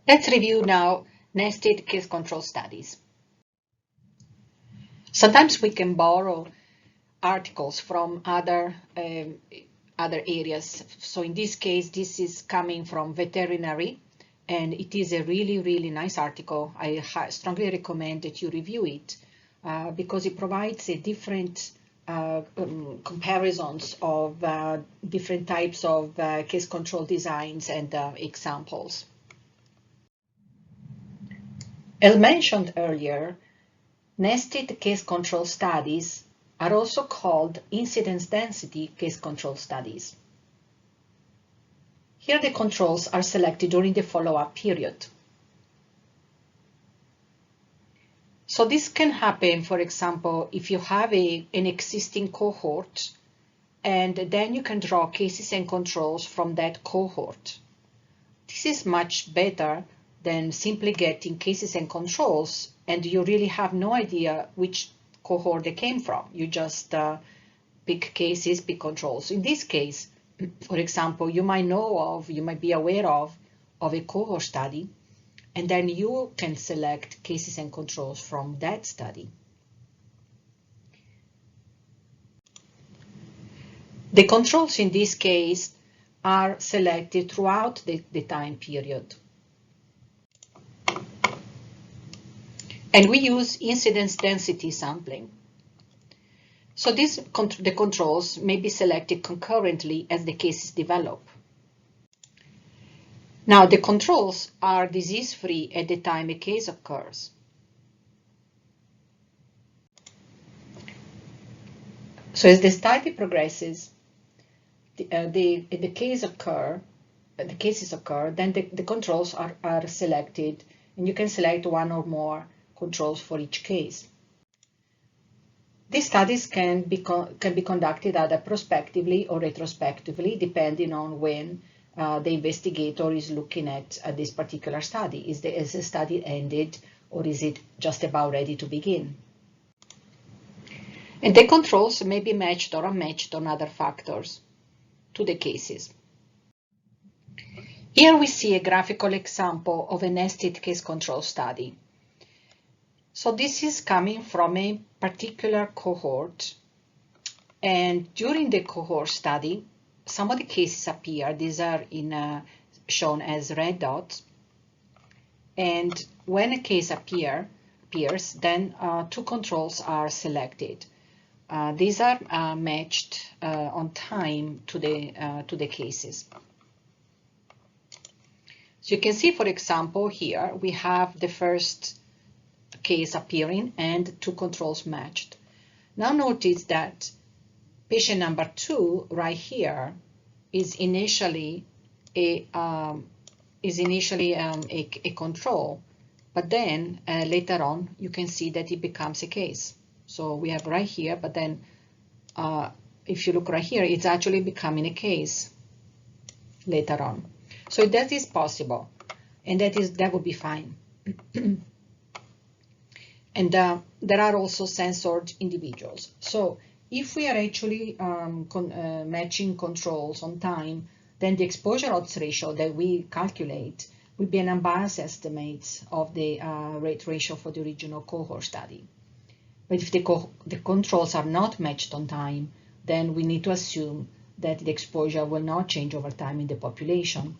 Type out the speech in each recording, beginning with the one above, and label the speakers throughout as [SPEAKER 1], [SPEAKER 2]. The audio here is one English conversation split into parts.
[SPEAKER 1] Let's review now nested case control studies. Sometimes we can borrow articles from other areas. So in this case, this is coming from veterinary, and it is a really nice article. I strongly recommend that you review it because it provides a different comparisons of different types of case control designs and examples. As mentioned earlier, nested case control studies are also called incidence density case control studies. Here the controls are selected during the follow-up period. So this can happen, for example, if you have an existing cohort and then you can draw cases and controls from that cohort. This is much better than simply getting cases and controls and you really have no idea which cohort they came from. You just pick cases, pick controls. In this case, for example, you might be aware of a cohort study, and then you can select cases and controls from that study. The controls in this case are selected throughout the time period. And we use incidence density sampling. So the controls may be selected concurrently as the cases develop. Now the controls are disease-free at the time a case occurs. So as the study progresses, the cases occur, then the controls are selected, and you can select one or more controls for each case. These studies can be conducted either prospectively or retrospectively, depending on when the investigator is looking at this particular study. Is the study ended, or is it just about ready to begin? And the controls may be matched or unmatched on other factors to the cases. Here we see a graphical example of a nested case control study. So this is coming from a particular cohort, and during the cohort study, some of the cases appear. These are shown as red dots, and when a case appears, then two controls are selected. These are matched on time to the cases. So you can see, for example, here we have the first case appearing and two controls matched. Now notice that patient number 2 right here is initially a control, but then later on you can see that it becomes a case. So we have right here, but then if you look right here, it's actually becoming a case later on. So that is possible, and that would be fine. And there are also censored individuals. So if we are actually matching controls on time, then the exposure odds ratio that we calculate will be an unbiased estimate of the rate ratio for the original cohort study. But if the controls are not matched on time, then we need to assume that the exposure will not change over time in the population,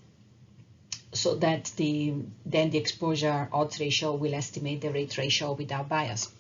[SPEAKER 1] so that then the exposure odds ratio will estimate the rate ratio without bias.